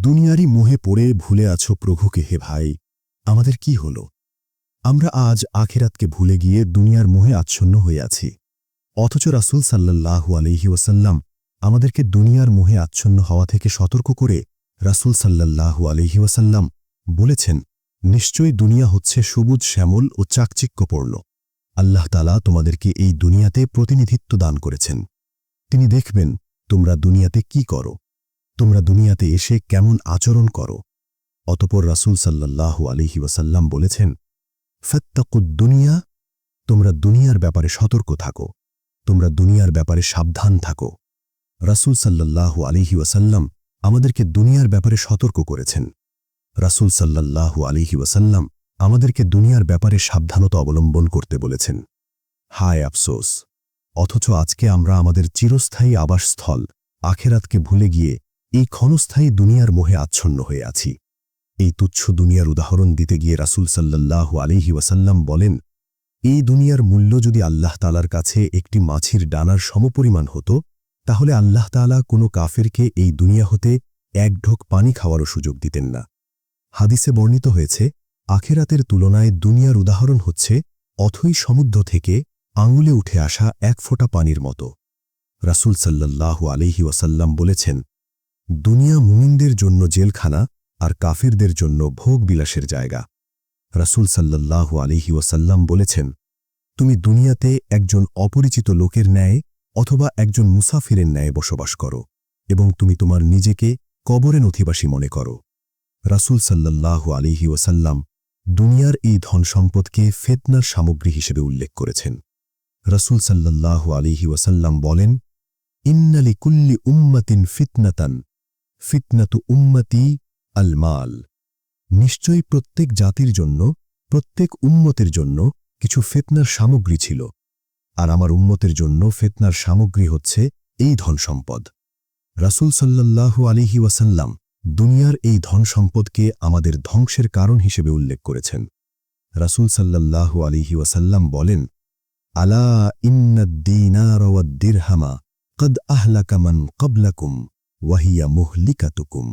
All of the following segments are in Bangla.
দুনিয়ারই মোহে পড়ে ভুলে আছো প্রভুকে। হে ভাই, আমাদের কি হল? আমরা আজ আখিরাতকে ভুলে গিয়ে দুনিয়ার মোহে আচ্ছন্ন হয়ে আছি। অথচ রাসূল সাল্লাল্লাহু আলাইহি ওয়াসাল্লাম আমাদেরকে দুনিয়ার মোহে আচ্ছন্ন হওয়া থেকে সতর্ক করে রাসূল সাল্লাল্লাহু আলাইহি ওয়াসাল্লাম বলেছেন, নিশ্চয়ই দুনিয়া হচ্ছে সবুজ শ্যামল ও চাকচিক্যপূর্ণ। আল্লাহ তাআলা তোমাদেরকে এই দুনিয়াতে প্রতিনিধিত্ব দান করেছেন। তিনি দেখবেন তোমরা দুনিয়াতে কি করো, তোমরা দুনিয়াতে এসে কেমন আচরণ করো। অতঃপর রাসূল সাল্লাল্লাহু আলাইহি ওয়াসাল্লাম বলেছেন, ফাত্তাকুদ দুনিয়া, তোমরা দুনিয়ার ব্যাপারে সতর্ক থাকো, তোমরা দুনিয়ার ব্যাপারে সাবধান থাকো। রাসূল সাল্লাল্লাহু আলাইহি ওয়াসাল্লাম আমাদেরকে দুনিয়ার ব্যাপারে সতর্ক করেছেন। রাসূল সাল্লাল্লাহু আলাইহি ওয়াসাল্লাম আমাদেরকে দুনিয়ার ব্যাপারে সাবধানতা অবলম্বন করতে বলেছেন। হায় আফসোস! অথচ আজকে আমরা আমাদের চিরস্থায়ী আবাসস্থল আখিরাতকে ভুলে গিয়ে এই ক্ষণস্থায়ী দুনিয়ার মোহে আচ্ছন্ন হয়ে আছি। এই তুচ্ছ দুনিয়ার উদাহরণ দিতে গিয়ে রাসূল সাল্লাল্লাহু আলাইহি ওয়াসাল্লাম বলেন, এই দুনিয়ার মূল্য যদি আল্লাহ তাআলার কাছে একটি মাছির ডানার সমপরিমাণ হতো, তাহলে আল্লাহ তাআলা কোনো কাফেরকে এই দুনিয়া হতে এক ঢোক পানি খাওয়ারও সুযোগ দিতেন না। হাদিসে বর্ণিত হয়েছে, আখিরাতের তুলনায় দুনিয়ার উদাহরণ হচ্ছে অথই সমুদ্র থেকে আঙুলে উঠে আসা এক ফোঁটা পানির মতো। রাসূল সাল্লাল্লাহু আলাইহি ওয়াসাল্লাম বলেছেন, দুনিয়া মুমিনদের জন্য জেলখানা আর কাফেরদের জন্য ভোগ বিলাসের জায়গা। রাসূল সাল্লাল্লাহু আলাইহি ওয়াসাল্লাম বলেছেন, তুমি দুনিয়াতে একজন অপরিচিত লোকের ন্যায় অথবা একজন মুসাফিরের ন্যায় বসবাস করো এবং তুমি তোমার নিজেকে কবরের অধিবাসী মনে করো। রাসূল সাল্লাল্লাহু আলাইহি ওয়াসাল্লাম দুনিয়ার এই ধন সম্পদকে ফিতনার সামগ্রী হিসেবে উল্লেখ করেছেন। রাসূল সাল্লাল্লাহু আলাইহি ওয়াসাল্লাম বলেন, ইন্না লিকুল্লি উম্মাতিন ফিতনাতান, ফিতনাতু উম্মতি আল মাল। নিশ্চয়ই প্রত্যেক জাতির জন্য, প্রত্যেক উম্মতের জন্য কিছু ফিতনার সামগ্রী ছিল, আর আমার উম্মতের জন্য ফিতনার সামগ্রী হচ্ছে এই ধন সম্পদ। রাসূল সাল্লাল্লাহু আলাইহি ওয়াসাল্লাম দুনিয়ার এই ধন সম্পদকে আমাদের ধ্বংসের কারণ হিসেবে উল্লেখ করেছেন। রাসূল সাল্লাল্লাহু আলাইহি ওয়াসাল্লাম বলেন, আলা ইন্নাদ দীনার ওয়াদ দিরহামা কদ আহলাকা মান ক্বাবলাকুম ওয়া হিয়া মুহলিকাতুকুম।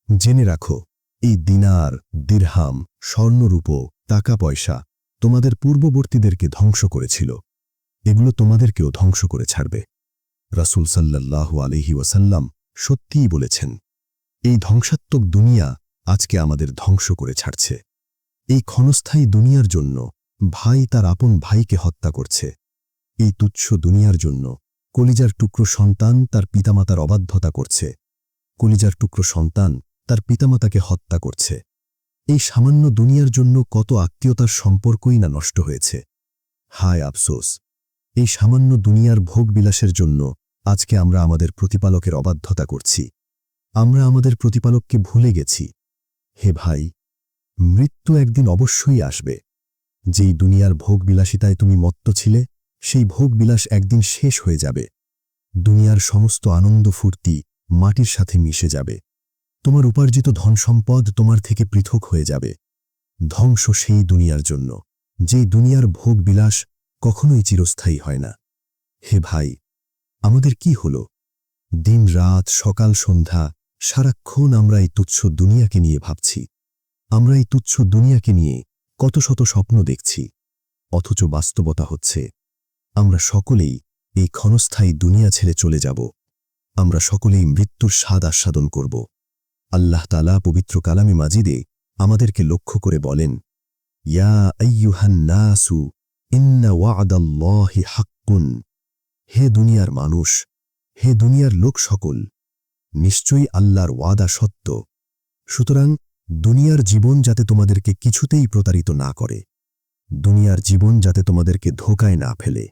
জেনে রাখো, এই দিনার, দিরহাম, স্বর্ণরূপ, টাকা পয়সা তোমাদের পূর্ববর্তীদেরকে ধ্বংস করেছিল, এগুলো তোমাদেরকেও ধ্বংস করে ছাড়বে। রাসূল সাল্লাল্লাহু আলাইহি ওয়াসাল্লাম সত্যিই বলেছেন, এই ধ্বংসাত্মক দুনিয়া আজকে আমাদের ধ্বংস করে ছাড়ছে। এই ক্ষণস্থায়ী দুনিয়ার জন্য ভাই তার আপন ভাইকে হত্যা করছে। এই তুচ্ছ দুনিয়ার জন্য কলিজার টুকরো সন্তান তার পিতামাতার অবাধ্যতা করছে। কলিজার টুকরো সন্তান তার পিতামাতাকে হত্যা করছে। এই সামান্য দুনিয়ার জন্য কত আত্মীয়তার সম্পর্কই না নষ্ট হয়েছে। হায় আফসোস! এই সামান্য দুনিয়ার ভোগবিলাসের জন্য আজকে আমরা আমাদের প্রতিপালকের অবাধ্যতা করছি। আমরা আমাদের প্রতিপালককে ভুলে গেছি। হে ভাই, মৃত্যু একদিন অবশ্যই আসবে। যেই দুনিয়ার ভোগবিলাসিতায় তুমি মত্ত ছিলে, সেই ভোগবিলাস একদিন শেষ হয়ে যাবে। দুনিয়ার সমস্ত আনন্দ ফুর্তি মাটির সাথে মিশে যাবে। তোমার উপার্জিত ধন সম্পদ তোমার থেকে পৃথক হয়ে যাবে। ধ্বংস সেই দুনিয়ার জন্য, যেই দুনিয়ার ভোগবিলাস কখনোই চিরস্থায়ী হয় না। হে ভাই, আমাদের কি হল? দিন রাত, সকাল সন্ধ্যা সারাক্ষণ আমরা এই তুচ্ছ দুনিয়াকে নিয়ে ভাবছি। আমরা এই তুচ্ছ দুনিয়াকে নিয়ে কত শত স্বপ্ন দেখছি, অথচ বাস্তবতা হচ্ছে আমরা সকলেই এই ক্ষণস্থায়ী দুনিয়া ছেড়ে চলে যাব। আমরা সকলেই মৃত্যুর স্বাদ আস্বাদন করব। আল্লাহ তাআলা পবিত্র কালামে মাজিদে আমাদেরকে লক্ষ্য করে বলেন, ইয়া আইয়ুহান নাসু ইন্না ওয়া'দাল্লাহি হাক্কুন। হে দুনিয়ার মানুষ, হে দুনিয়ার লোক সকল, নিশ্চয়ই আল্লাহর ওয়াদা সত্য। সুতরাং দুনিয়ার জীবন যাতে তোমাদেরকে কিছুতেই প্রতারিত না করে, দুনিয়ার জীবন যাতে তোমাদেরকে ধোঁকায় না ফেলে।